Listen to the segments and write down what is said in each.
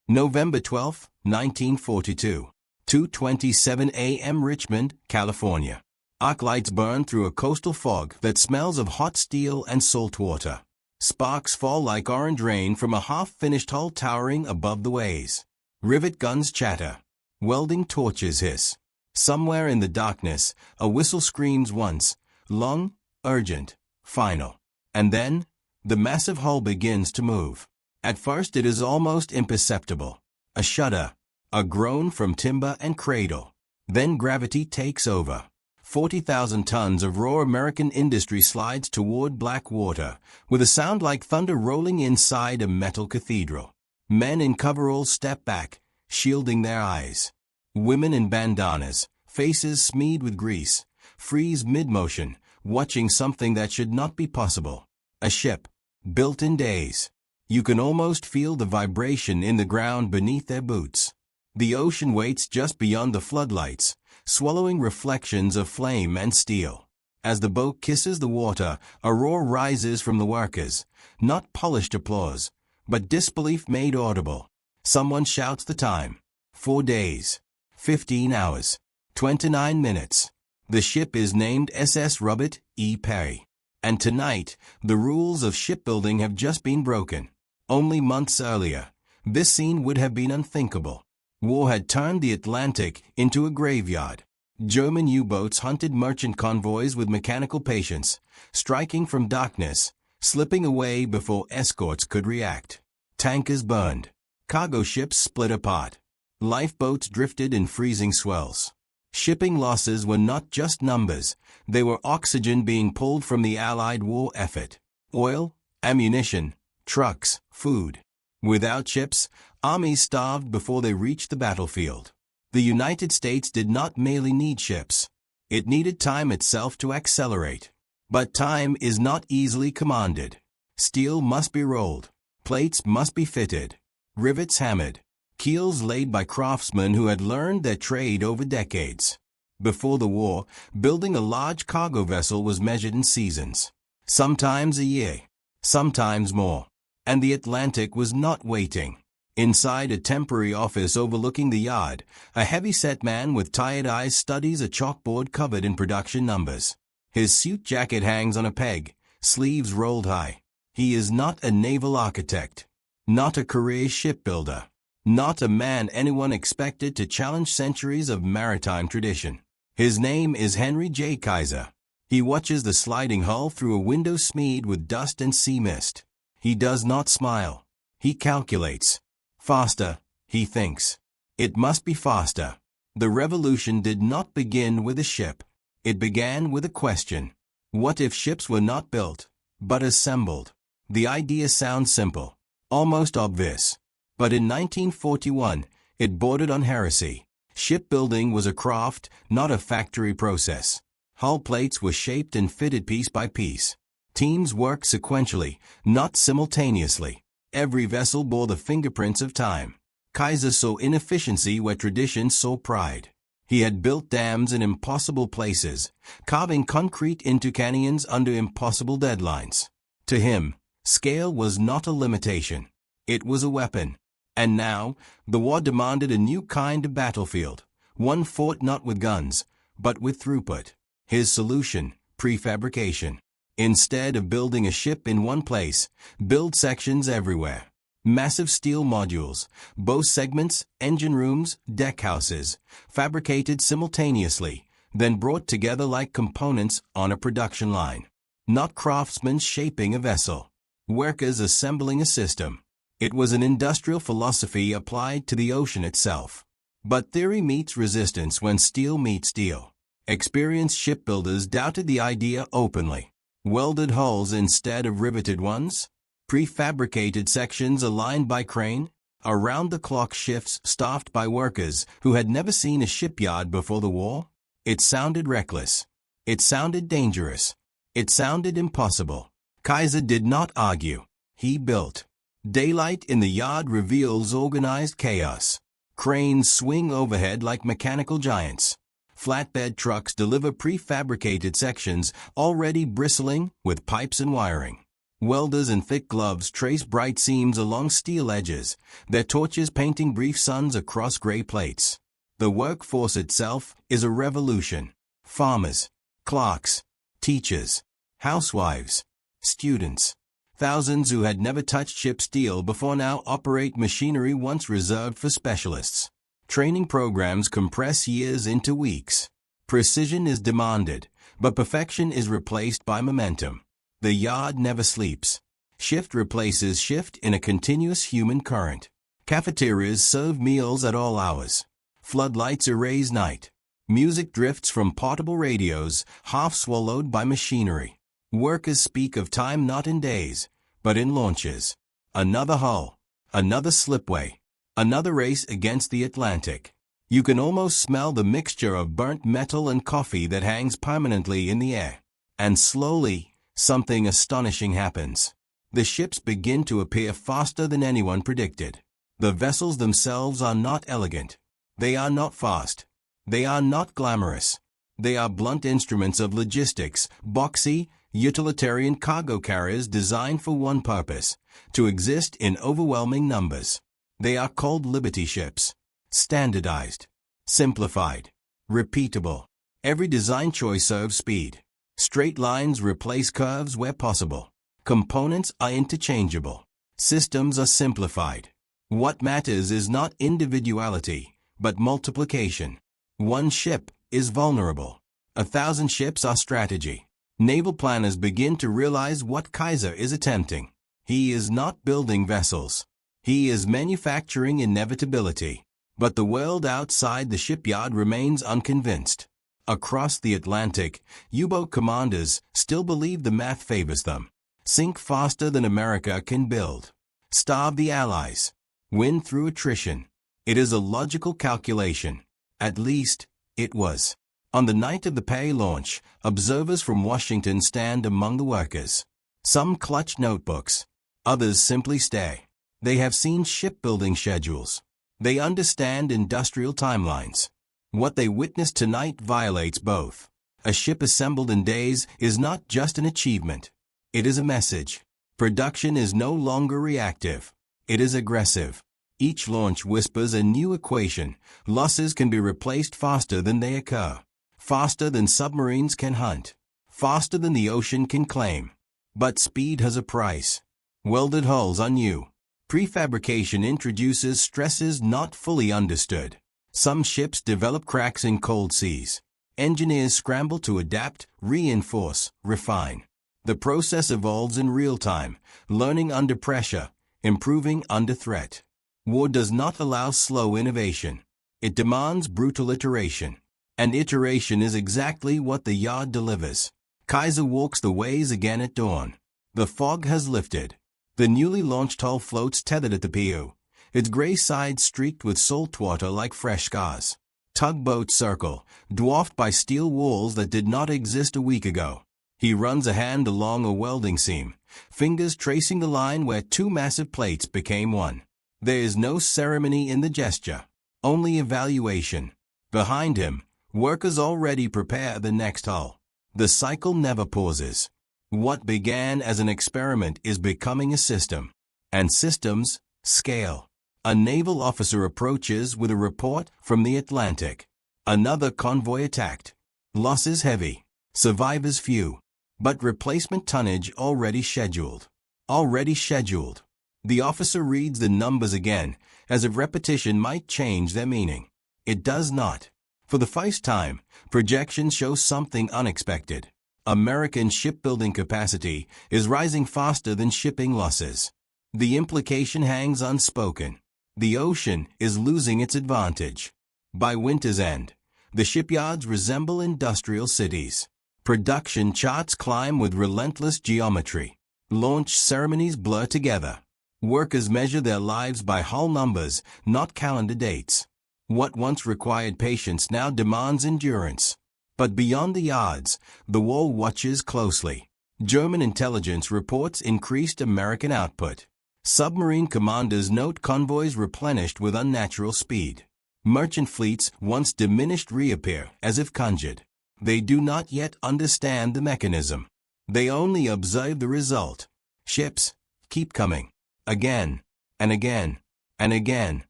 November 12, 1942. 2:27 a.m. Richmond, California. Arc lights burn through a coastal fog that smells of hot steel and salt water. Sparks fall like orange rain from a half-finished hull towering above the ways. Rivet guns chatter. Welding torches hiss. Somewhere in the darkness, a whistle screams once, long, urgent, final. And then, the massive hull begins to move. At first it is almost imperceptible. A shudder, a groan from timber and cradle. Then gravity takes over. 40,000 tons of raw American industry slides toward black water, with a sound like thunder rolling inside a metal cathedral. Men in coveralls step back, shielding their eyes. Women in bandanas, faces smeared with grease, freeze mid-motion, watching something that should not be possible. A ship, built in days. You can almost feel the vibration in the ground beneath their boots. The ocean waits just beyond the floodlights, swallowing reflections of flame and steel. As the boat kisses the water, a roar rises from the workers, not polished applause, but disbelief made audible. Someone shouts the time. 4 days, 15 hours, 29 minutes. The ship is named SS Robert E. Peary. And tonight, the rules of shipbuilding have just been broken. Only months earlier, this scene would have been unthinkable. War had turned the Atlantic into a graveyard. German U-boats hunted merchant convoys with mechanical patience, striking from darkness, slipping away before escorts could react. Tankers burned. Cargo ships split apart. Lifeboats drifted in freezing swells. Shipping losses were not just numbers, they were oxygen being pulled from the Allied war effort. Oil, ammunition, trucks, food. Without ships, armies starved before they reached the battlefield. The United States did not merely need ships. It needed time itself to accelerate. But time is not easily commanded. Steel must be rolled. Plates must be fitted. Rivets hammered. Keels laid by craftsmen who had learned their trade over decades. Before the war, building a large cargo vessel was measured in seasons. Sometimes a year. Sometimes more. And the Atlantic was not waiting. Inside a temporary office overlooking the yard, a heavy-set man with tired eyes studies a chalkboard covered in production numbers. His suit jacket hangs on a peg, sleeves rolled high. He is not a naval architect, not a career shipbuilder, not a man anyone expected to challenge centuries of maritime tradition. His name is Henry J. Kaiser. He watches the sliding hull through a window smeared with dust and sea mist. He does not smile. He calculates. Faster, he thinks. It must be faster. The revolution did not begin with a ship. It began with a question. What if ships were not built, but assembled? The idea sounds simple, almost obvious. But in 1941, it bordered on heresy. Shipbuilding was a craft, not a factory process. Hull plates were shaped and fitted piece by piece. Teams worked sequentially, not simultaneously. Every vessel bore the fingerprints of time. Kaiser saw inefficiency where tradition saw pride. He had built dams in impossible places, carving concrete into canyons under impossible deadlines. To him, scale was not a limitation. It was a weapon. And now, the war demanded a new kind of battlefield, one fought not with guns, but with throughput. His solution, prefabrication. Instead of building a ship in one place, build sections everywhere. Massive steel modules, bow segments, engine rooms, deck houses, fabricated simultaneously, then brought together like components on a production line. Not craftsmen shaping a vessel, workers assembling a system. It was an industrial philosophy applied to the ocean itself. But theory meets resistance when steel meets steel. Experienced shipbuilders doubted the idea openly. Welded hulls instead of riveted ones? Prefabricated sections aligned by crane? Around-the-clock shifts staffed by workers who had never seen a shipyard before the war? It sounded reckless. It sounded dangerous. It sounded impossible. Kaiser did not argue. He built. Daylight in the yard reveals organized chaos. Cranes swing overhead like mechanical giants. Flatbed trucks deliver prefabricated sections already bristling with pipes and wiring. Welders in thick gloves trace bright seams along steel edges, their torches painting brief suns across gray plates. The workforce itself is a revolution. Farmers, clerks, teachers, housewives, students. Thousands who had never touched ship steel before now operate machinery once reserved for specialists. Training programs compress years into weeks. Precision is demanded, but perfection is replaced by momentum. The yard never sleeps. Shift replaces shift in a continuous human current. Cafeterias serve meals at all hours. Floodlights erase night. Music drifts from portable radios, half swallowed by machinery. Workers speak of time not in days, but in launches. Another hull, another slipway, another race against the Atlantic. You can almost smell the mixture of burnt metal and coffee that hangs permanently in the air. And slowly, something astonishing happens. The ships begin to appear faster than anyone predicted. The vessels themselves are not elegant. They are not fast. They are not glamorous. They are blunt instruments of logistics, boxy, utilitarian cargo carriers designed for one purpose, to exist in overwhelming numbers. They are called Liberty ships. Standardized, simplified, repeatable. Every design choice serves speed. Straight lines replace curves where possible. Components are interchangeable. Systems are simplified. What matters is not individuality, but multiplication. One ship is vulnerable. 1,000 ships are strategy. Naval planners begin to realize what Kaiser is attempting. He is not building vessels. He is manufacturing inevitability. But the world outside the shipyard remains unconvinced. Across the Atlantic, U-boat commanders still believe the math favors them. Sink faster than America can build. Starve the Allies. Win through attrition. It is a logical calculation. At least, it was. On the night of the Peary launch, observers from Washington stand among the workers. Some clutch notebooks. Others simply stare. They have seen shipbuilding schedules. They understand industrial timelines. What they witnessed tonight violates both. A ship assembled in days is not just an achievement. It is a message. Production is no longer reactive. It is aggressive. Each launch whispers a new equation. Losses can be replaced faster than they occur. Faster than submarines can hunt. Faster than the ocean can claim. But speed has a price. Welded hulls are new. Prefabrication introduces stresses not fully understood. Some ships develop cracks in cold seas. Engineers scramble to adapt, reinforce, refine. The process evolves in real time, learning under pressure, improving under threat. War does not allow slow innovation. It demands brutal iteration. And iteration is exactly what the yard delivers. Kaiser walks the ways again at dawn. The fog has lifted. The newly launched hull floats tethered at the Peary, its gray sides streaked with salt water like fresh scars. Tugboats circle, dwarfed by steel walls that did not exist a week ago. He runs a hand along a welding seam, fingers tracing the line where two massive plates became one. There is no ceremony in the gesture, only evaluation. Behind him, workers already prepare the next hull. The cycle never pauses. What began as an experiment is becoming a system. And systems scale. A naval officer approaches with a report from the Atlantic. Another convoy attacked. Losses heavy. Survivors few. But replacement tonnage already scheduled. Already scheduled. The officer reads the numbers again, as if repetition might change their meaning. It does not. For the first time, projections show something unexpected. American shipbuilding capacity is rising faster than shipping losses. The implication hangs unspoken. The ocean is losing its advantage. By winter's end, the shipyards resemble industrial cities. Production charts climb with relentless geometry. Launch ceremonies blur together. Workers measure their lives by hull numbers, not calendar dates. What once required patience now demands endurance. But beyond the yards, the war watches closely. German intelligence reports increased American output. Submarine commanders note convoys replenished with unnatural speed. Merchant fleets once diminished reappear as if conjured. They do not yet understand the mechanism. They only observe the result. Ships keep coming. Again, and again, and again.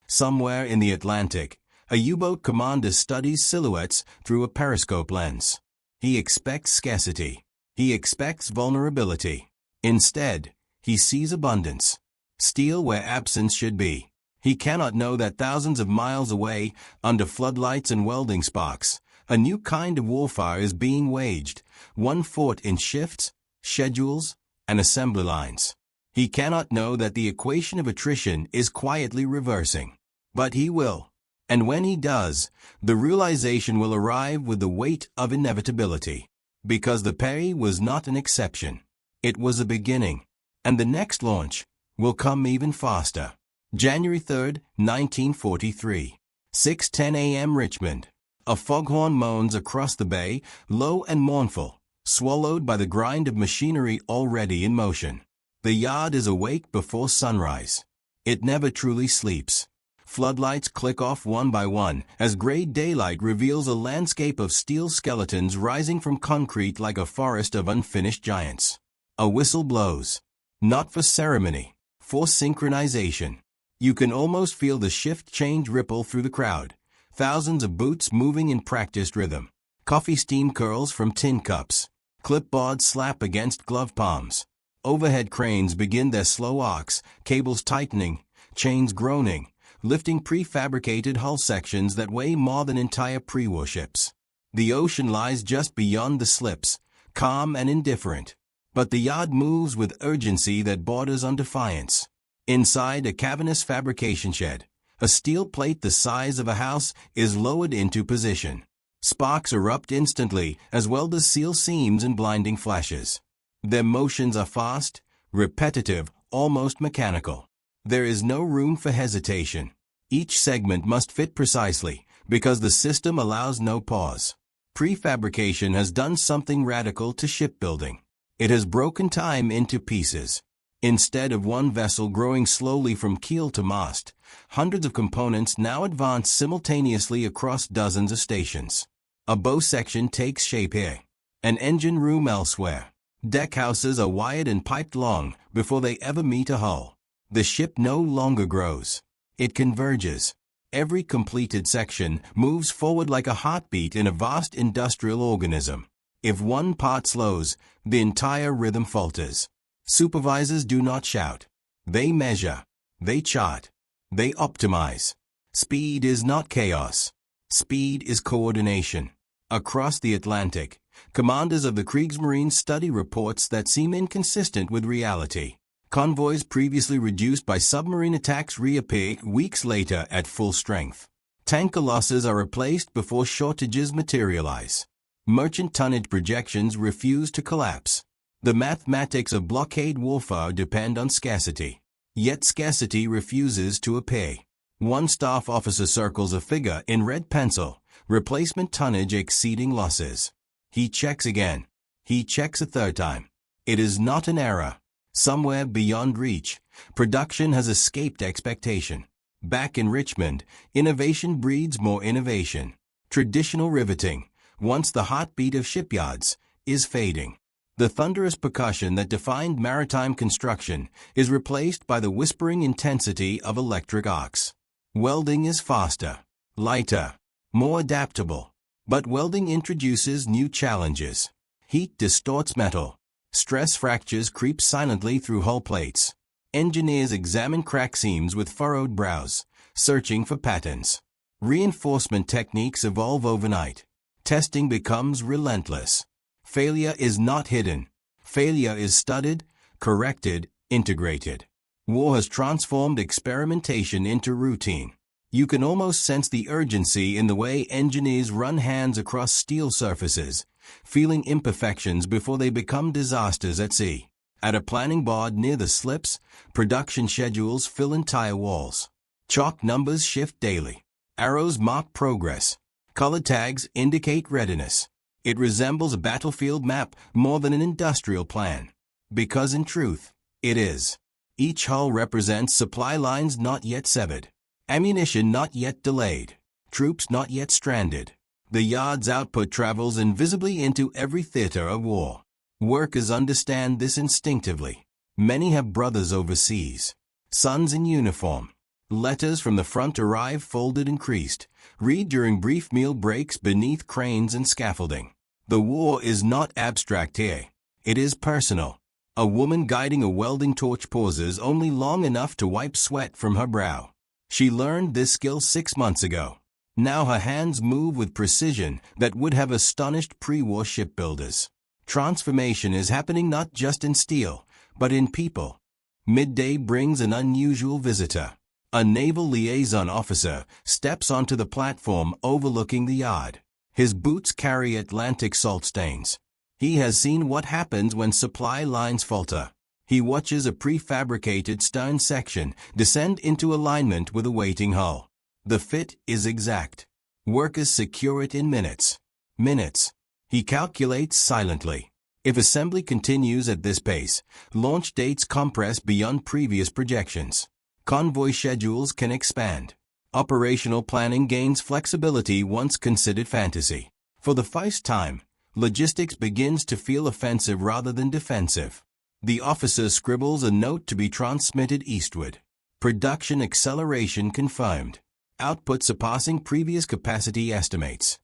Somewhere in the Atlantic, a U-boat commander studies silhouettes through a periscope lens. He expects scarcity. He expects vulnerability. Instead, he sees abundance. Steel where absence should be. He cannot know that thousands of miles away, under floodlights and welding sparks, a new kind of warfare is being waged, one fought in shifts, schedules, and assembly lines. He cannot know that the equation of attrition is quietly reversing. But he will. And when he does, the realization will arrive with the weight of inevitability. Because the Peary was not an exception. It was a beginning. And the next launch will come even faster. January 3, 1943. 6:10 a.m. Richmond. A foghorn moans across the bay, low and mournful, swallowed by the grind of machinery already in motion. The yard is awake before sunrise. It never truly sleeps. Floodlights click off one by one as gray daylight reveals a landscape of steel skeletons rising from concrete like a forest of unfinished giants. A whistle blows. Not for ceremony, for synchronization. You can almost feel the shift change ripple through the crowd. Thousands of boots moving in practiced rhythm. Coffee steam curls from tin cups. Clipboards slap against glove palms. Overhead cranes begin their slow arcs, cables tightening, chains groaning, lifting prefabricated hull sections that weigh more than entire pre-war ships. The ocean lies just beyond the slips, calm and indifferent. But the yard moves with urgency that borders on defiance. Inside a cavernous fabrication shed, a steel plate the size of a house is lowered into position. Sparks erupt instantly as welders seal seams in blinding flashes. Their motions are fast, repetitive, almost mechanical. There is no room for hesitation. Each segment must fit precisely, because the system allows no pause. Prefabrication has done something radical to shipbuilding. It has broken time into pieces. Instead of one vessel growing slowly from keel to mast, hundreds of components now advance simultaneously across dozens of stations. A bow section takes shape here, an engine room elsewhere. Deck houses are wired and piped long before they ever meet a hull. The ship no longer grows. It converges. Every completed section moves forward like a heartbeat in a vast industrial organism. If one part slows, the entire rhythm falters. Supervisors do not shout. They measure. They chart. They optimize. Speed is not chaos. Speed is coordination. Across the Atlantic, commanders of the Kriegsmarine study reports that seem inconsistent with reality. Convoys previously reduced by submarine attacks reappear weeks later at full strength. Tanker losses are replaced before shortages materialize. Merchant tonnage projections refuse to collapse. The mathematics of blockade warfare depend on scarcity. Yet scarcity refuses to appear. One staff officer circles a figure in red pencil, replacement tonnage exceeding losses. He checks again. He checks a third time. It is not an error. Somewhere beyond reach, production has escaped expectation. Back in Richmond, innovation breeds more innovation. Traditional riveting, once the heartbeat of shipyards, is fading. The thunderous percussion that defined maritime construction is replaced by the whispering intensity of electric arcs. Welding is faster, lighter, more adaptable. But welding introduces new challenges. Heat distorts metal. Stress fractures creep silently through hull plates. Engineers examine crack seams with furrowed brows, searching for patterns. Reinforcement techniques evolve overnight. Testing becomes relentless. Failure is not hidden. Failure is studied, corrected, integrated. War has transformed experimentation into routine. You can almost sense the urgency in the way engineers run hands across steel surfaces, feeling imperfections before they become disasters at sea. At a planning board near the slips, production schedules fill entire walls. Chalk numbers shift daily. Arrows mark progress. Color tags indicate readiness. It resembles a battlefield map more than an industrial plan. Because in truth, it is. Each hull represents supply lines not yet severed. Ammunition not yet delayed. Troops not yet stranded. The yard's output travels invisibly into every theater of war. Workers understand this instinctively. Many have brothers overseas, sons in uniform. Letters from the front arrive folded and creased. Read during brief meal breaks beneath cranes and scaffolding. The war is not abstract here. It is personal. A woman guiding a welding torch pauses only long enough to wipe sweat from her brow. She learned this skill 6 months ago. Now her hands move with precision that would have astonished pre-war shipbuilders. Transformation is happening not just in steel, but in people. Midday brings an unusual visitor. A naval liaison officer steps onto the platform overlooking the yard. His boots carry Atlantic salt stains. He has seen what happens when supply lines falter. He watches a prefabricated stern section descend into alignment with a waiting hull. The fit is exact. Workers secure it in minutes. Minutes. He calculates silently. If assembly continues at this pace, launch dates compress beyond previous projections. Convoy schedules can expand. Operational planning gains flexibility once considered fantasy. For the first time, logistics begins to feel offensive rather than defensive. The officer scribbles a note to be transmitted eastward. Production acceleration confirmed. Output surpassing previous capacity estimates.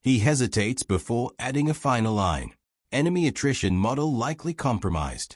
He hesitates before adding a final line. Enemy attrition model likely compromised.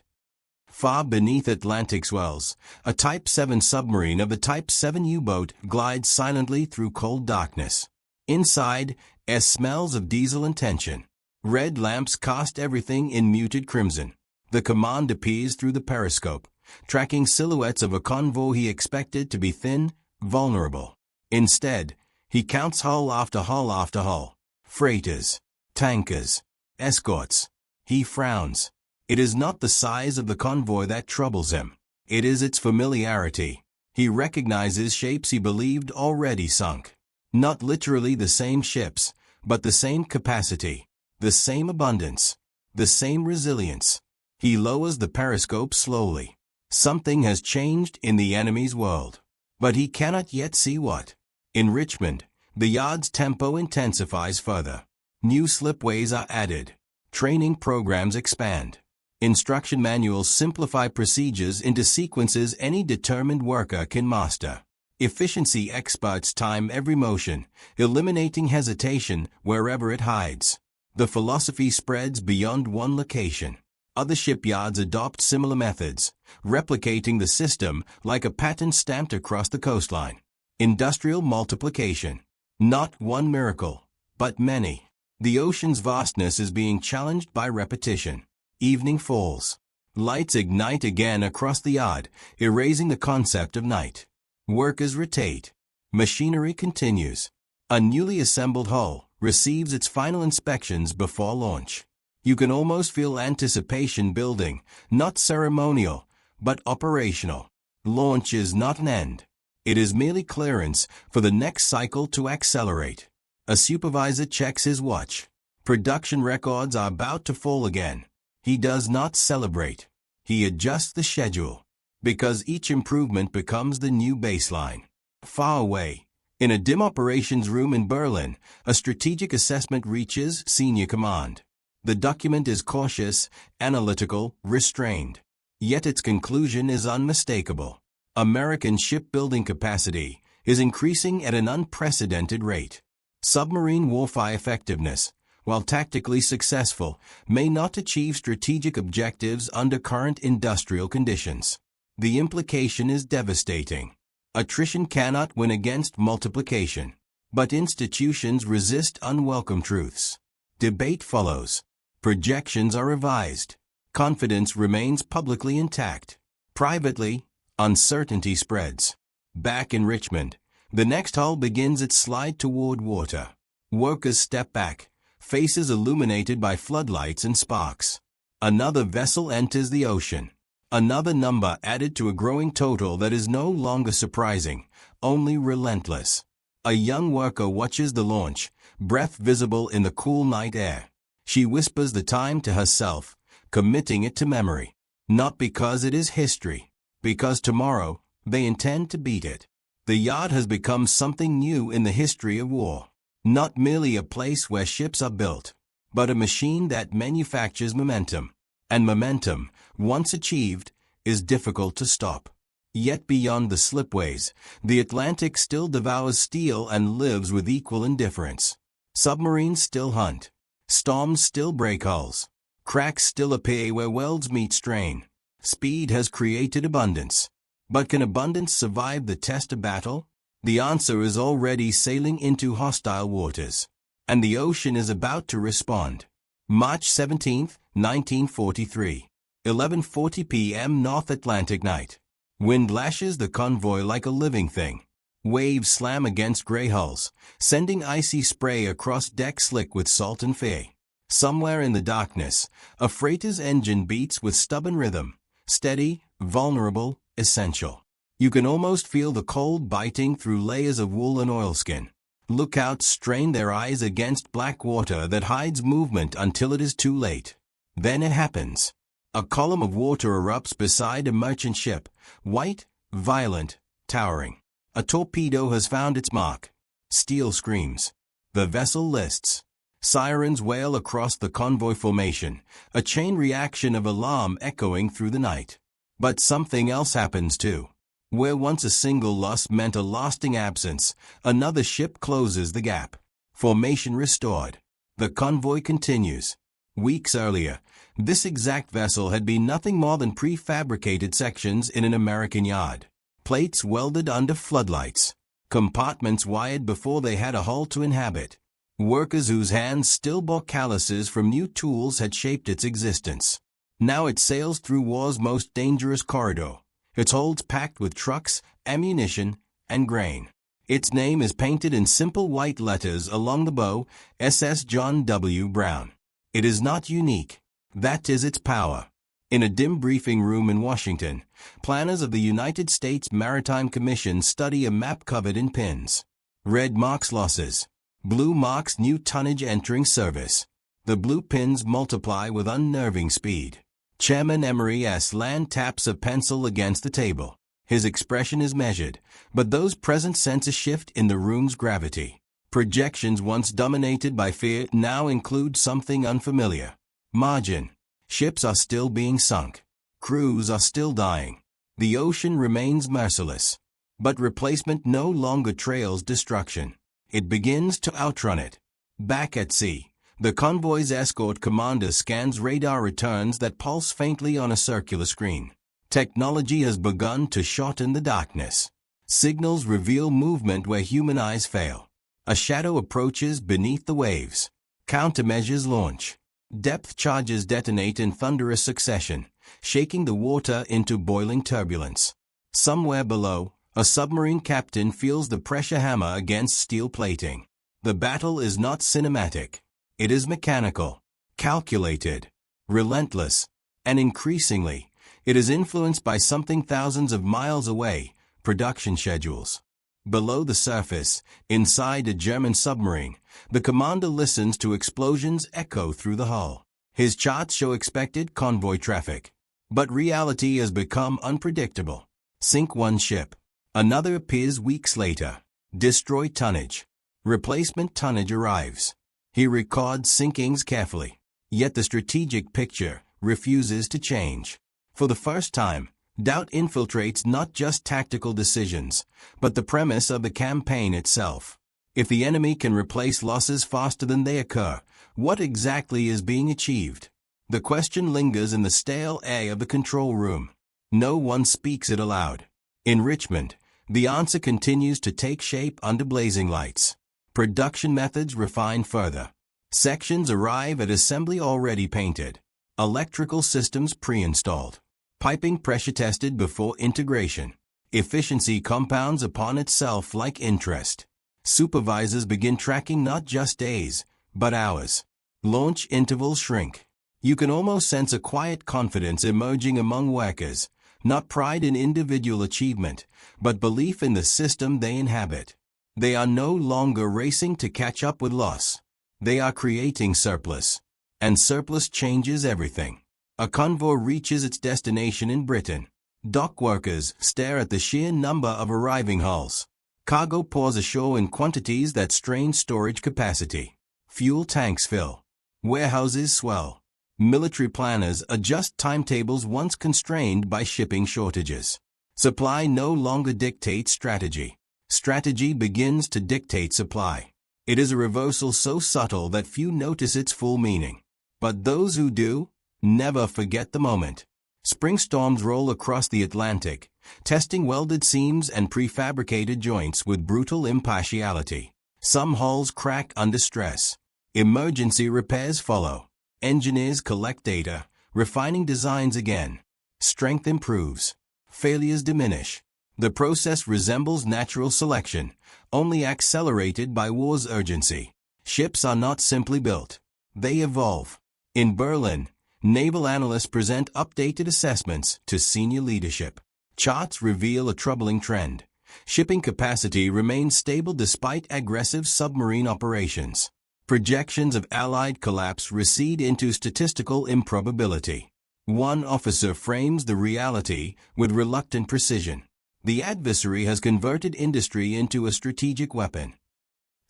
Far beneath Atlantic swells, a Type 7 submarine of the Type 7 U-boat glides silently through cold darkness. Inside, smells of diesel and tension. Red lamps cast everything in muted crimson. The command appears through the periscope, tracking silhouettes of a convoy he expected to be thin, vulnerable. Instead, he counts hull after hull after hull. Freighters, tankers, escorts. He frowns. It is not the size of the convoy that troubles him. It is its familiarity. He recognizes shapes he believed already sunk. Not literally the same ships, but the same capacity, the same abundance, the same resilience. He lowers the periscope slowly. Something has changed in the enemy's world. But he cannot yet see what. In Richmond, the yard's tempo intensifies further. New slipways are added. Training programs expand. Instruction manuals simplify procedures into sequences any determined worker can master. Efficiency experts time every motion, eliminating hesitation wherever it hides. The philosophy spreads beyond one location. Other shipyards adopt similar methods, replicating the system like a patent stamped across the coastline. Industrial multiplication. Not one miracle, but many. The ocean's vastness is being challenged by repetition. Evening falls. Lights ignite again across the yard, erasing the concept of night. Workers rotate. Machinery continues. A newly assembled hull receives its final inspections before launch. You can almost feel anticipation building, not ceremonial, but operational. Launch is not an end. It is merely clearance for the next cycle to accelerate. A supervisor checks his watch. Production records are about to fall again. He does not celebrate. He adjusts the schedule, because each improvement becomes the new baseline. Far away, in a dim operations room in Berlin, a strategic assessment reaches senior command. The document is cautious, analytical, restrained. Yet its conclusion is unmistakable. American shipbuilding capacity is increasing at an unprecedented rate. Submarine warfare effectiveness, while tactically successful, may not achieve strategic objectives under current industrial conditions. The implication is devastating. Attrition cannot win against multiplication. But institutions resist unwelcome truths. Debate follows. Projections are revised. Confidence remains publicly intact. Privately, uncertainty spreads. Back in Richmond, the next hull begins its slide toward water. Workers step back, faces illuminated by floodlights and sparks. Another vessel enters the ocean. Another number added to a growing total that is no longer surprising, only relentless. A young worker watches the launch, breath visible in the cool night air. She whispers the time to herself, committing it to memory. Not because it is history, because tomorrow they intend to beat it. The yard has become something new in the history of war. Not merely a place where ships are built, but a machine that manufactures momentum. And momentum, once achieved, is difficult to stop. Yet beyond the slipways, the Atlantic still devours steel and lives with equal indifference. Submarines still hunt. Storms still break hulls. Cracks still appear where welds meet strain. Speed has created abundance. But can abundance survive the test of battle? The answer is already sailing into hostile waters. And the ocean is about to respond. March 17, 1943. 11:40 p.m. North Atlantic night. Wind lashes the convoy like a living thing. Waves slam against gray hulls, sending icy spray across decks slick with salt and fear. Somewhere in the darkness, a freighter's engine beats with stubborn rhythm, steady, vulnerable, essential. You can almost feel the cold biting through layers of wool and oilskin. Lookouts strain their eyes against black water that hides movement until it is too late. Then it happens. A column of water erupts beside a merchant ship, white, violent, towering. A torpedo has found its mark. Steel screams. The vessel lists. Sirens wail across the convoy formation, a chain reaction of alarm echoing through the night. But something else happens too. Where once a single loss meant a lasting absence, another ship closes the gap. Formation restored. The convoy continues. Weeks earlier, this exact vessel had been nothing more than prefabricated sections in an American yard. Plates welded under floodlights. Compartments wired before they had a hull to inhabit. Workers whose hands still bore calluses from new tools had shaped its existence. Now it sails through war's most dangerous corridor. Its holds packed with trucks, ammunition, and grain. Its name is painted in simple white letters along the bow, SS John W. Brown. It is not unique. That is its power. In a dim briefing room in Washington, planners of the United States Maritime Commission study a map covered in pins. Red marks losses. Blue marks new tonnage entering service. The blue pins multiply with unnerving speed. Chairman Emery S. Land taps a pencil against the table. His expression is measured, but those present sense a shift in the room's gravity. Projections once dominated by fear now include something unfamiliar. Margin. Ships are still being sunk. Crews are still dying. The ocean remains merciless. But replacement no longer trails destruction. It begins to outrun it. Back at sea, the convoy's escort commander scans radar returns that pulse faintly on a circular screen. Technology has begun to shorten the darkness. Signals reveal movement where human eyes fail. A shadow approaches beneath the waves. Countermeasures launch. Depth charges detonate in thunderous succession, shaking the water into boiling turbulence. Somewhere below, a submarine captain feels the pressure hammer against steel plating. The battle is not cinematic. It is mechanical, calculated, relentless, and increasingly, it is influenced by something thousands of miles away, production schedules. Below the surface, inside a German submarine, the commander listens to explosions echo through the hull. His charts show expected convoy traffic. But reality has become unpredictable. Sink one ship. Another appears weeks later. Destroy tonnage. Replacement tonnage arrives. He records sinkings carefully. Yet the strategic picture refuses to change. For the first time, doubt infiltrates not just tactical decisions, but the premise of the campaign itself. If the enemy can replace losses faster than they occur, what exactly is being achieved? The question lingers in the stale air of the control room. No one speaks it aloud. In Richmond, the answer continues to take shape under blazing lights. Production methods refine further. Sections arrive at assembly already painted. Electrical systems pre-installed. Piping pressure tested before integration. Efficiency compounds upon itself like interest. Supervisors begin tracking not just days, but hours. Launch intervals shrink. You can almost sense a quiet confidence emerging among workers, not pride in individual achievement, but belief in the system they inhabit. They are no longer racing to catch up with loss. They are creating surplus. And surplus changes everything. A convoy reaches its destination in Britain. Dock workers stare at the sheer number of arriving hulls. Cargo pours ashore in quantities that strain storage capacity. Fuel tanks fill. Warehouses swell. Military planners adjust timetables once constrained by shipping shortages. Supply no longer dictates strategy. Strategy begins to dictate supply. It is a reversal so subtle that few notice its full meaning. But those who do, never forget the moment. Spring storms roll across the Atlantic, testing welded seams and prefabricated joints with brutal impartiality. Some hulls crack under stress. Emergency repairs follow. Engineers collect data, refining designs again. Strength improves. Failures diminish. The process resembles natural selection, only accelerated by war's urgency. Ships are not simply built. They evolve. In Berlin, naval analysts present updated assessments to senior leadership. Charts reveal a troubling trend. Shipping capacity remains stable despite aggressive submarine operations. Projections of Allied collapse recede into statistical improbability. One officer frames the reality with reluctant precision. The adversary has converted industry into a strategic weapon.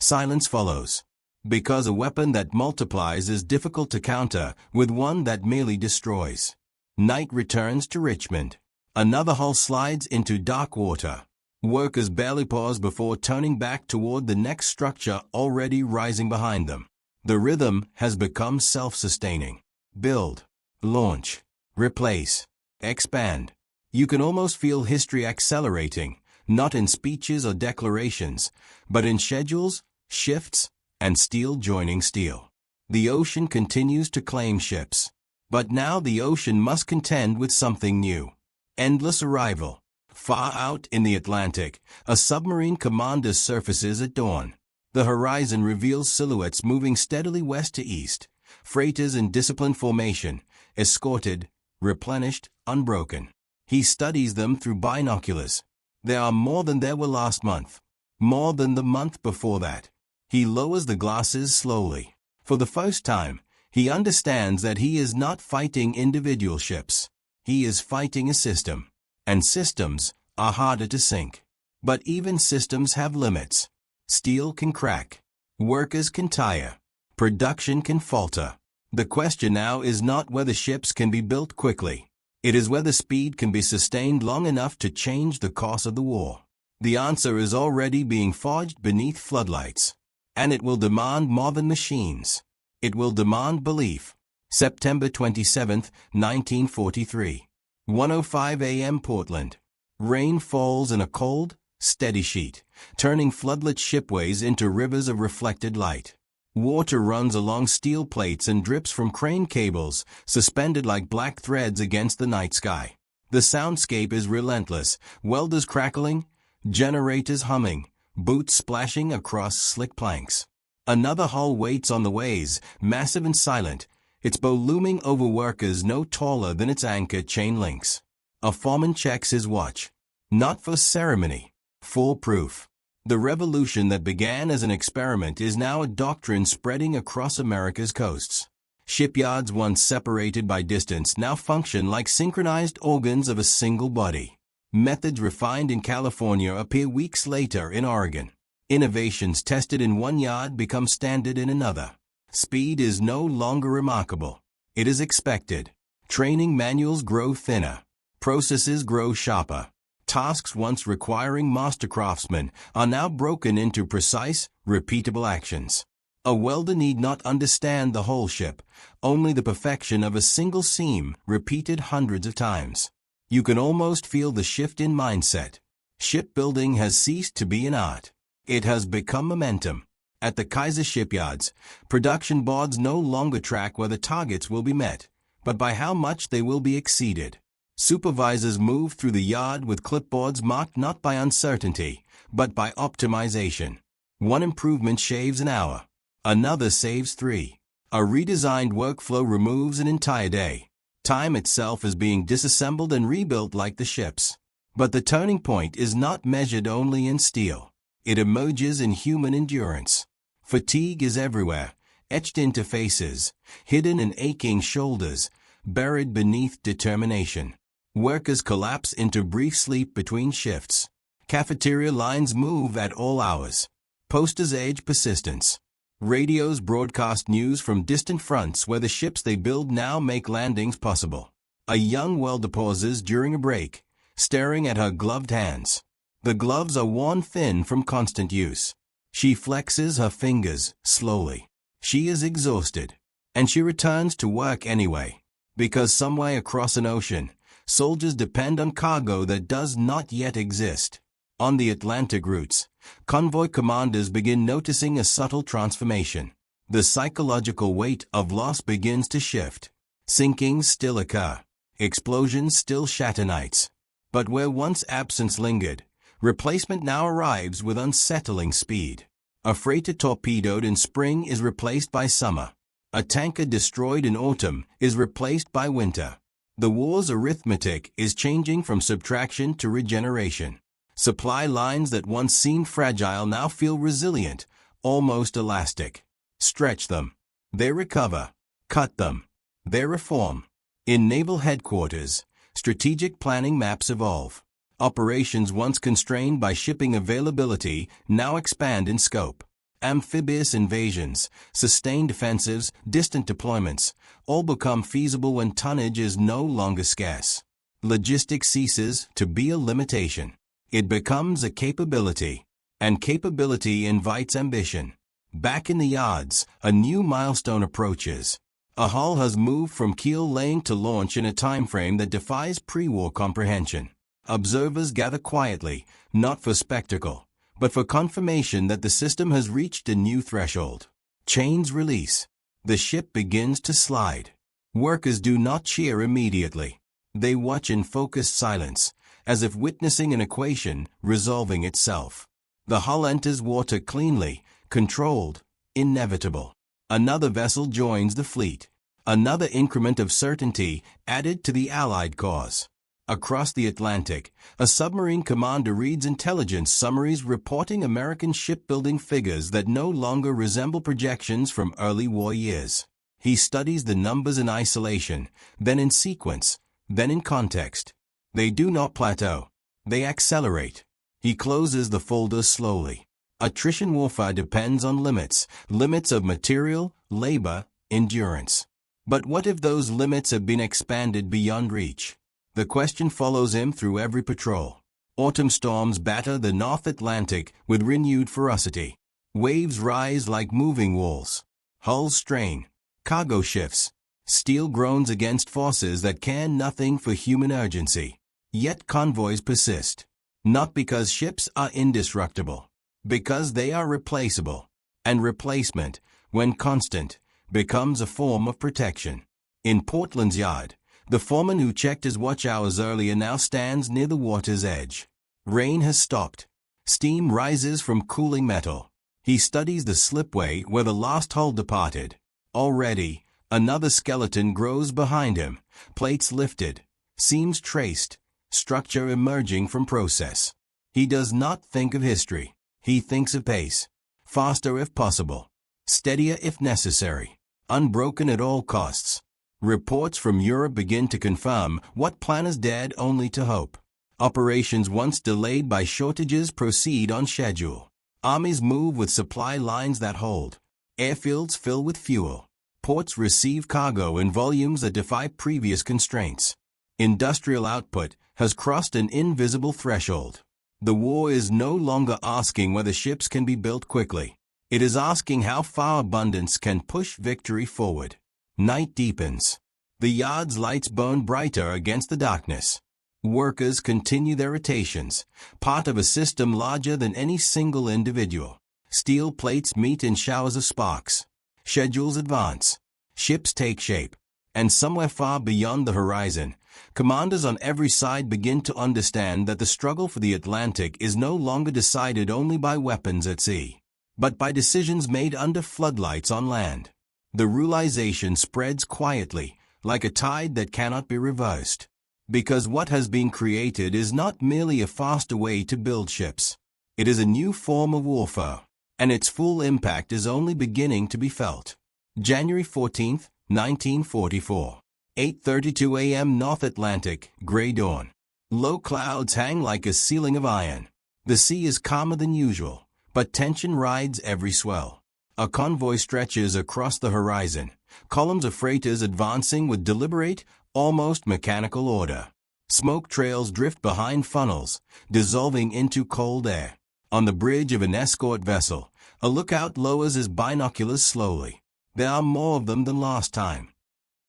Silence follows. Because a weapon that multiplies is difficult to counter with one that merely destroys. Night returns to Richmond. Another hull slides into dark water. Workers barely pause before turning back toward the next structure already rising behind them. The rhythm has become self-sustaining. Build, launch, replace, expand. You can almost feel history accelerating, not in speeches or declarations, but in schedules, shifts, and steel joining steel. The ocean continues to claim ships. But now the ocean must contend with something new. Endless arrival. Far out in the Atlantic, a submarine commander surfaces at dawn. The horizon reveals silhouettes moving steadily west to east, freighters in disciplined formation, escorted, replenished, unbroken. He studies them through binoculars. There are more than there were last month. More than the month before that. He lowers the glasses slowly. For the first time, he understands that he is not fighting individual ships. He is fighting a system. And systems are harder to sink. But even systems have limits. Steel can crack. Workers can tire. Production can falter. The question now is not whether ships can be built quickly. It is whether speed can be sustained long enough to change the course of the war. The answer is already being forged beneath floodlights. And it will demand more than machines. It will demand belief. September 27, 1943. 1:05 a.m. Portland. Rain falls in a cold, steady sheet, turning floodlit shipways into rivers of reflected light. Water runs along steel plates and drips from crane cables, suspended like black threads against the night sky. The soundscape is relentless, welders crackling, generators humming, boots splashing across slick planks. Another hull waits on the ways, massive and silent, its bow looming over workers no taller than its anchor chain links. A foreman checks his watch. Not for ceremony, full proof. The revolution that began as an experiment is now a doctrine spreading across America's coasts. Shipyards once separated by distance now function like synchronized organs of a single body. Methods refined in California appear weeks later in Oregon. Innovations tested in one yard become standard in another. Speed is no longer remarkable. It is expected. Training manuals grow thinner. Processes grow sharper. Tasks once requiring master craftsmen are now broken into precise, repeatable actions. A welder need not understand the whole ship, only the perfection of a single seam repeated hundreds of times. You can almost feel the shift in mindset. Shipbuilding has ceased to be an art. It has become momentum. At the Kaiser Shipyards, production boards no longer track whether targets will be met, but by how much they will be exceeded. Supervisors move through the yard with clipboards marked not by uncertainty, but by optimization. One improvement shaves an hour. Another saves 3. A redesigned workflow removes an entire day. Time itself is being disassembled and rebuilt like the ships. But the turning point is not measured only in steel. It emerges in human endurance. Fatigue is everywhere, etched into faces, hidden in aching shoulders, buried beneath determination. Workers collapse into brief sleep between shifts. Cafeteria lines move at all hours. Posters age persistence. Radios broadcast news from distant fronts where the ships they build now make landings possible. A young welder pauses during a break, staring at her gloved hands. The gloves are worn thin from constant use. She flexes her fingers slowly. She is exhausted, and she returns to work anyway, because somewhere across an ocean, soldiers depend on cargo that does not yet exist. On the Atlantic routes, convoy commanders begin noticing a subtle transformation. The psychological weight of loss begins to shift. Sinkings still occur. Explosions still shatter nights. But where once absence lingered, replacement now arrives with unsettling speed. A freighter torpedoed in spring is replaced by summer. A tanker destroyed in autumn is replaced by winter. The war's arithmetic is changing from subtraction to regeneration. Supply lines that once seemed fragile now feel resilient, almost elastic. Stretch them. They recover. Cut them. They reform. In naval headquarters, strategic planning maps evolve. Operations once constrained by shipping availability now expand in scope. Amphibious invasions, sustained offensives, distant deployments, all become feasible when tonnage is no longer scarce. Logistics ceases to be a limitation. It becomes a capability, and capability invites ambition. Back in the yards, a new milestone approaches. A hull has moved from keel laying to launch in a time frame that defies pre-war comprehension. Observers gather quietly, not for spectacle, but for confirmation that the system has reached a new threshold. Chains release. The ship begins to slide. Workers do not cheer immediately. They watch in focused silence, as if witnessing an equation resolving itself. The hull enters water cleanly, controlled, inevitable. Another vessel joins the fleet. Another increment of certainty added to the Allied cause. Across the Atlantic, a submarine commander reads intelligence summaries reporting American shipbuilding figures that no longer resemble projections from early war years. He studies the numbers in isolation, then in sequence, then in context. They do not plateau. They accelerate. He closes the folder slowly. Attrition warfare depends on limits of material, labor, endurance. But what if those limits have been expanded beyond reach? The question follows him through every patrol. Autumn storms batter the North Atlantic with renewed ferocity. Waves rise like moving walls. Hulls strain. Cargo shifts. Steel groans against forces that care nothing for human urgency. Yet convoys persist. Not because ships are indestructible, because they are replaceable. And replacement, when constant, becomes a form of protection. In Portland's yard, the foreman who checked his watch hours earlier now stands near the water's edge. Rain has stopped. Steam rises from cooling metal. He studies the slipway where the last hull departed. Already, another skeleton grows behind him, plates lifted, seams traced, structure emerging from process. He does not think of history. He thinks of pace. Faster if possible. Steadier if necessary. Unbroken at all costs. Reports from Europe begin to confirm what planners dared only to hope. Operations once delayed by shortages proceed on schedule. Armies move with supply lines that hold. Airfields fill with fuel. Ports receive cargo in volumes that defy previous constraints. Industrial output has crossed an invisible threshold. The war is no longer asking whether ships can be built quickly. It is asking how far abundance can push victory forward. Night deepens. The yard's lights burn brighter against the darkness. Workers continue their rotations, part of a system larger than any single individual. Steel plates meet in showers of sparks. Schedules advance. Ships take shape. And somewhere far beyond the horizon, commanders on every side begin to understand that the struggle for the Atlantic is no longer decided only by weapons at sea, but by decisions made under floodlights on land. The realization spreads quietly, like a tide that cannot be reversed. Because what has been created is not merely a faster way to build ships. It is a new form of warfare, and its full impact is only beginning to be felt. January 14, 1944. 8:32 a.m. North Atlantic, gray dawn. Low clouds hang like a ceiling of iron. The sea is calmer than usual, but tension rides every swell. A convoy stretches across the horizon, columns of freighters advancing with deliberate, almost mechanical order. Smoke trails drift behind funnels, dissolving into cold air. On the bridge of an escort vessel, a lookout lowers his binoculars slowly. There are more of them than last time.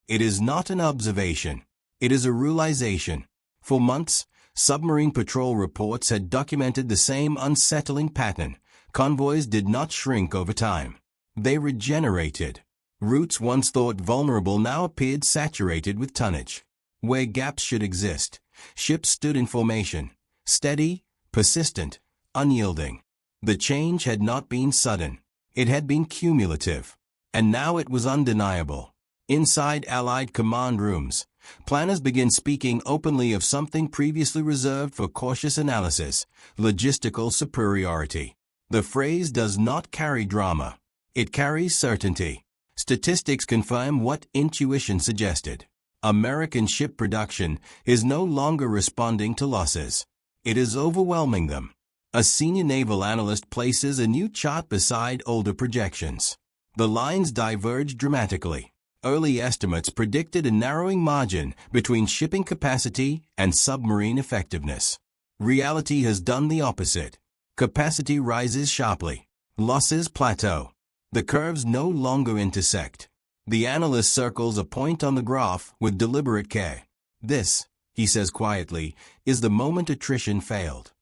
It is not an observation. It is a realization. For months, submarine patrol reports had documented the same unsettling pattern. Convoys did not shrink over time. They regenerated. Routes once thought vulnerable now appeared saturated with tonnage. Where gaps should exist, ships stood in formation, steady, persistent, unyielding. The change had not been sudden. It had been cumulative. And now it was undeniable. Inside Allied command rooms, planners begin speaking openly of something previously reserved for cautious analysis: logistical superiority. The phrase does not carry drama. It carries certainty. Statistics confirm what intuition suggested. American ship production is no longer responding to losses. It is overwhelming them. A senior naval analyst places a new chart beside older projections. The lines diverge dramatically. Early estimates predicted a narrowing margin between shipping capacity and submarine effectiveness. Reality has done the opposite. Capacity rises sharply. Losses plateau. The curves no longer intersect. The analyst circles a point on the graph with deliberate care. This, he says quietly, is the moment attrition failed.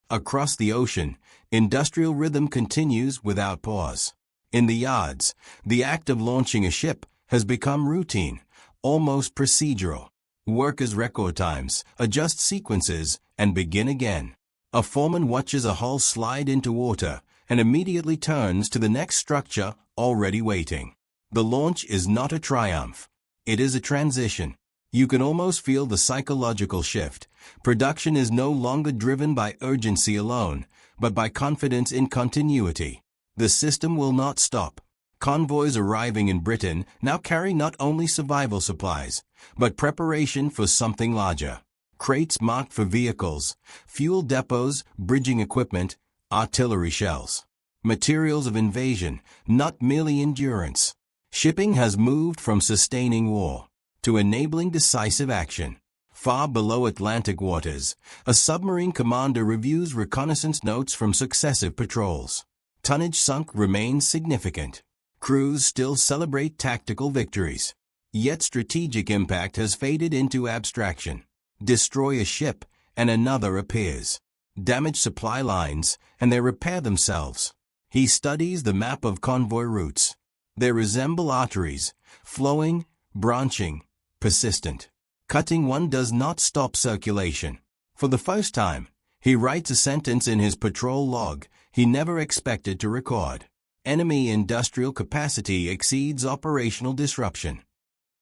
Across the ocean, industrial rhythm continues without pause. In the yards, the act of launching a ship has become routine, almost procedural. Workers record times, adjust sequences, and begin again. A foreman watches a hull slide into water and immediately turns to the next structure already waiting. The launch is not a triumph. It is a transition. You can almost feel the psychological shift. Production is no longer driven by urgency alone, but by confidence in continuity. The system will not stop. Convoys arriving in Britain now carry not only survival supplies, but preparation for something larger. Crates marked for vehicles, fuel depots, bridging equipment, artillery shells. Materials of invasion, not merely endurance. Shipping has moved from sustaining war to enabling decisive action. Far below Atlantic waters, a submarine commander reviews reconnaissance notes from successive patrols. Tonnage sunk remains significant. Crews still celebrate tactical victories. Yet strategic impact has faded into abstraction. Destroy a ship, and another appears. Damage supply lines, and they repair themselves. He studies the map of convoy routes. They resemble arteries, flowing, branching, persistent. Cutting one does not stop circulation. For the first time, he writes a sentence in his patrol log he never expected to record. Enemy industrial capacity exceeds operational disruption.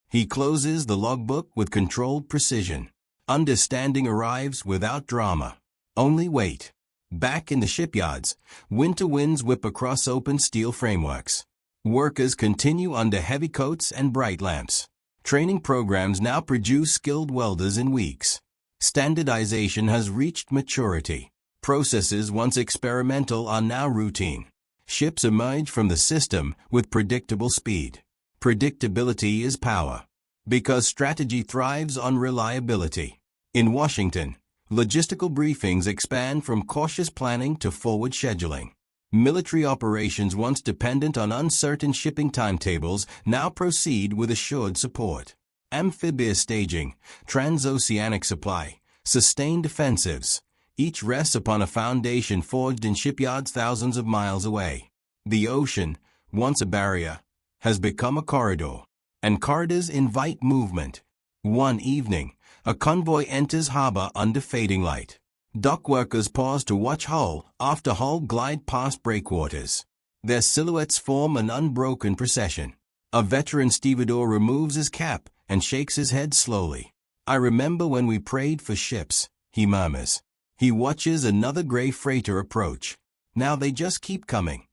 He closes the logbook with controlled precision. Understanding arrives without drama. Only wait. Back in the shipyards, winter winds whip across open steel frameworks. Workers continue under heavy coats and bright lamps. Training programs now produce skilled welders in weeks. Standardization has reached maturity. Processes once experimental are now routine. Ships emerge from the system with predictable speed. Predictability is power. Because strategy thrives on reliability. In Washington, logistical briefings expand from cautious planning to forward scheduling. Military operations once dependent on uncertain shipping timetables now proceed with assured support. Amphibious staging, transoceanic supply, sustained defensives. Each rests upon a foundation forged in shipyards thousands of miles away. The ocean, once a barrier, has become a corridor. And corridors invite movement. One evening, a convoy enters harbor under fading light. Dock workers pause to watch hull after hull glide past breakwaters. Their silhouettes form an unbroken procession. A veteran stevedore removes his cap and shakes his head slowly. "I remember when we prayed for ships," he murmurs. He watches another gray freighter approach. Now they just keep coming.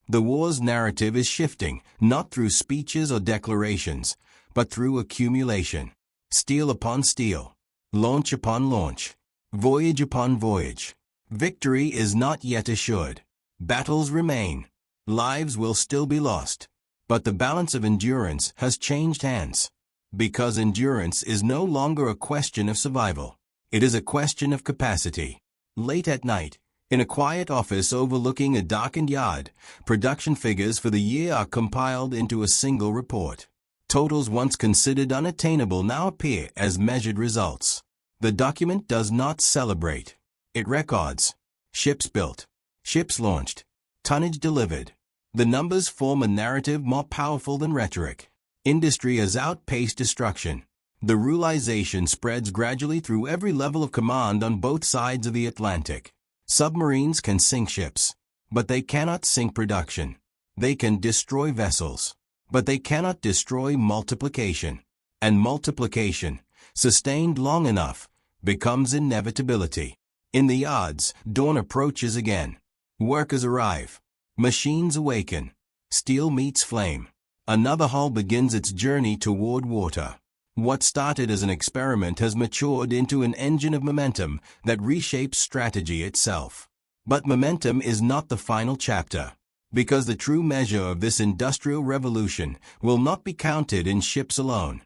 The war's narrative is shifting, not through speeches or declarations, but through accumulation. Steel upon steel, launch upon launch, voyage upon voyage. Victory is not yet assured. Battles remain. Lives will still be lost. But the balance of endurance has changed hands. Because endurance is no longer a question of survival. It is a question of capacity. Late at night, in a quiet office overlooking a darkened yard, production figures for the year are compiled into a single report. Totals once considered unattainable now appear as measured results. The document does not celebrate. It records. Ships built. Ships launched. Tonnage delivered. The numbers form a narrative more powerful than rhetoric. Industry has outpaced destruction. The realization spreads gradually through every level of command on both sides of the Atlantic. Submarines can sink ships, but they cannot sink production. They can destroy vessels, but they cannot destroy multiplication. And multiplication, sustained long enough, becomes inevitability. In the yards, dawn approaches again. Workers arrive. Machines awaken. Steel meets flame. Another hull begins its journey toward water. What started as an experiment has matured into an engine of momentum that reshapes strategy itself. But momentum is not the final chapter, because the true measure of this industrial revolution will not be counted in ships alone,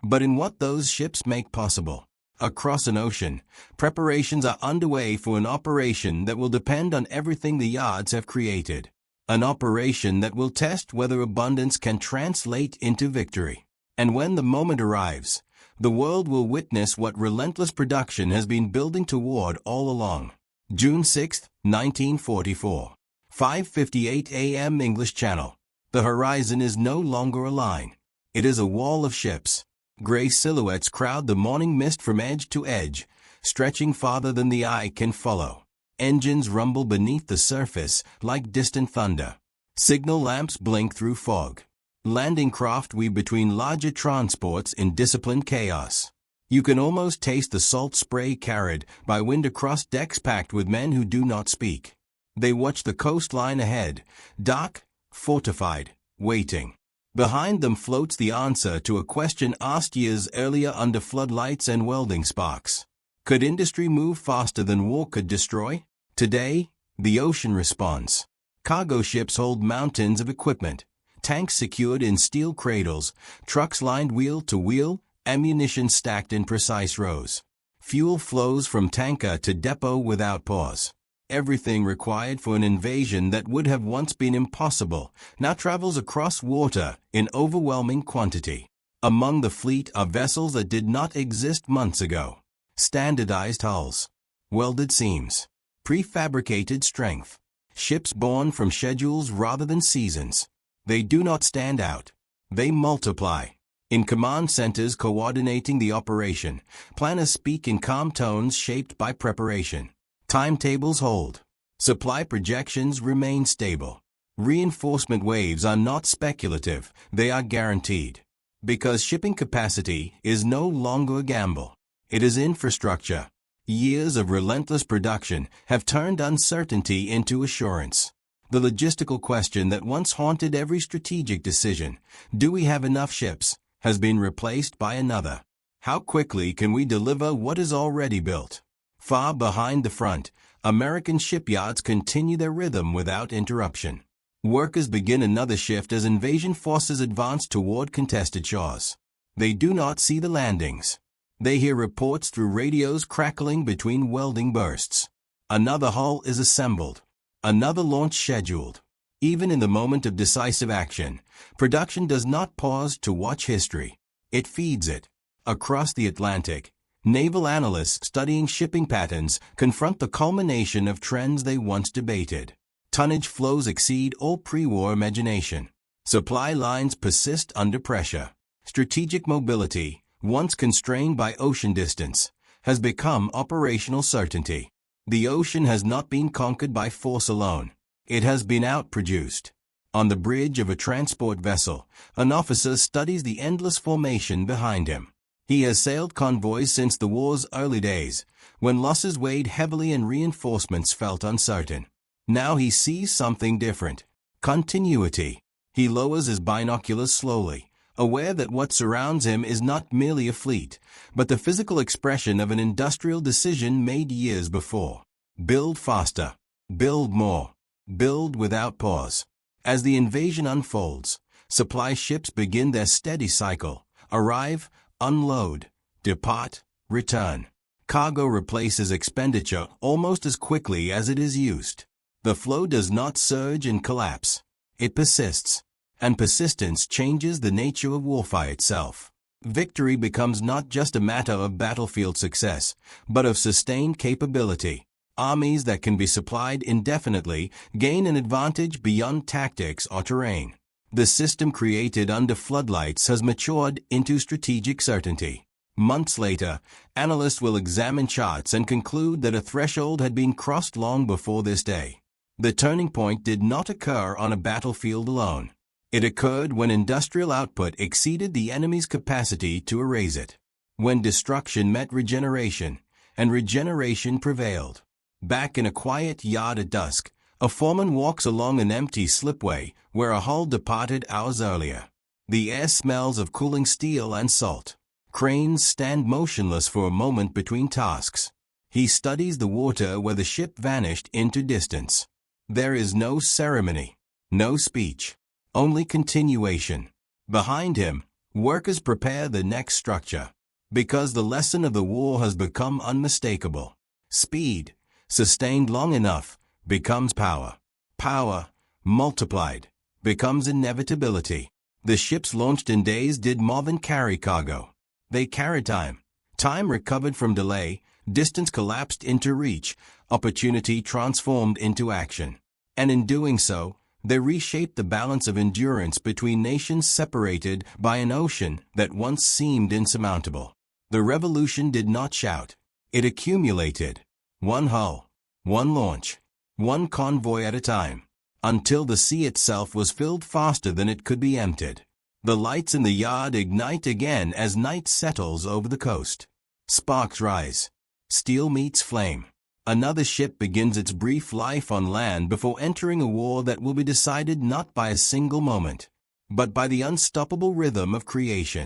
but in what those ships make possible. Across an ocean, preparations are underway for an operation that will depend on everything the yards have created. An operation that will test whether abundance can translate into victory. And when the moment arrives, the world will witness what relentless production has been building toward all along. June 6, 1944. 5:58 a.m. English Channel. The horizon is no longer a line. It is a wall of ships. Gray silhouettes crowd the morning mist from edge to edge, stretching farther than the eye can follow. Engines rumble beneath the surface like distant thunder. Signal lamps blink through fog. Landing craft weave between larger transports in disciplined chaos. You can almost taste the salt spray carried by wind across decks packed with men who do not speak. They watch the coastline ahead, dark, fortified, waiting. Behind them floats the answer to a question asked years earlier under floodlights and welding sparks. Could industry move faster than war could destroy? Today, the ocean responds. Cargo ships hold mountains of equipment. Tanks secured in steel cradles, trucks lined wheel to wheel, ammunition stacked in precise rows. Fuel flows from tanker to depot without pause. Everything required for an invasion that would have once been impossible now travels across water in overwhelming quantity. Among the fleet are vessels that did not exist months ago. Standardized hulls, welded seams, prefabricated strength. Ships born from schedules rather than seasons. They do not stand out. They multiply. In command centers coordinating the operation, planners speak in calm tones shaped by preparation. Timetables hold. Supply projections remain stable. Reinforcement waves are not speculative, they are guaranteed. Because shipping capacity is no longer a gamble. It is infrastructure. Years of relentless production have turned uncertainty into assurance. The logistical question that once haunted every strategic decision, do we have enough ships, has been replaced by another. How quickly can we deliver what is already built? Far behind the front, American shipyards continue their rhythm without interruption. Workers begin another shift as invasion forces advance toward contested shores. They do not see the landings. They hear reports through radios crackling between welding bursts. Another hull is assembled. Another launch scheduled. Even in the moment of decisive action, production does not pause to watch history. It feeds it. Across the Atlantic, naval analysts studying shipping patterns confront the culmination of trends they once debated. Tonnage flows exceed all pre-war imagination. Supply lines persist under pressure. Strategic mobility, once constrained by ocean distance, has become operational certainty. The ocean has not been conquered by force alone. It has been outproduced. On the bridge of a transport vessel, an officer studies the endless formation behind him. He has sailed convoys since the war's early days, when losses weighed heavily and reinforcements felt uncertain. Now he sees something different. Continuity. He lowers his binoculars slowly, aware that what surrounds him is not merely a fleet, but the physical expression of an industrial decision made years before. Build faster. Build more. Build without pause. As the invasion unfolds, supply ships begin their steady cycle: arrive, unload, depart, return. Cargo replaces expenditure almost as quickly as it is used. The flow does not surge and collapse. It persists. And persistence changes the nature of warfare itself. Victory becomes not just a matter of battlefield success, but of sustained capability. Armies that can be supplied indefinitely gain an advantage beyond tactics or terrain. The system created under floodlights has matured into strategic certainty. Months later, analysts will examine charts and conclude that a threshold had been crossed long before this day. The turning point did not occur on a battlefield alone. It occurred when industrial output exceeded the enemy's capacity to erase it. When destruction met regeneration, and regeneration prevailed. Back in a quiet yard at dusk, a foreman walks along an empty slipway where a hull departed hours earlier. The air smells of cooling steel and salt. Cranes stand motionless for a moment between tasks. He studies the water where the ship vanished into distance. There is no ceremony, no speech, only continuation. Behind him, workers prepare the next structure. Because the lesson of the war has become unmistakable. Speed, sustained long enough, becomes power. Power, multiplied, becomes inevitability. The ships launched in days did more than carry cargo. They carried time. Time recovered from delay, distance collapsed into reach, opportunity transformed into action. And in doing so, they reshaped the balance of endurance between nations separated by an ocean that once seemed insurmountable. The revolution did not shout. It accumulated. One hull, one launch, one convoy at a time, until the sea itself was filled faster than it could be emptied. The lights in the yard ignite again as night settles over the coast. Sparks rise. Steel meets flame. Another ship begins its brief life on land before entering a war that will be decided not by a single moment, but by the unstoppable rhythm of creation.